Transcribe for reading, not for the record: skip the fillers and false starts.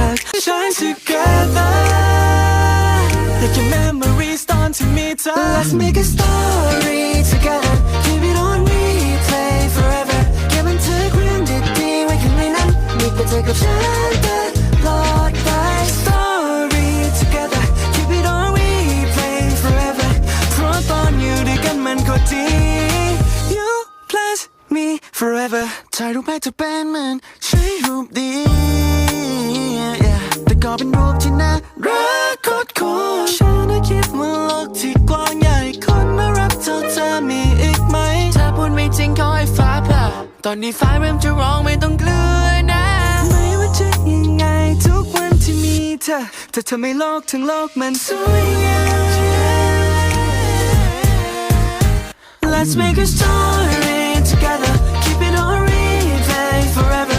back shine together like your memories done to me Let's make a story together keep it on replay forever แค่บันทึกเรื่องดีๆไว้ข้างในนั้นมีแต่เธอกับฉันตลอดไป Story together keep it on replay forever เพราะตอนอยู่ด้วยกันมันก็ดี You plus me forever ถ่ายรูปให้เธอเป็นเหมือนใช้รูปดี แต่ก็เป็นรูปที่น่ารักโคตรฉันน่ะคิดว่าโลกที่กว้างใหญ่คนมารับเท่าเธอมีอีกไหมถ้าพูดไม่จริงขอให้ฟ้าผ่าตอนนี้ฟ้าเริ่มจะร้องไม่ต้องกลัวนะไม่ว่าจะยังไงทุกวันที่มีเธอแต่เธอไม่โลกทั้งโลกมันสวยงาม Let's make a story together keep it on replay forever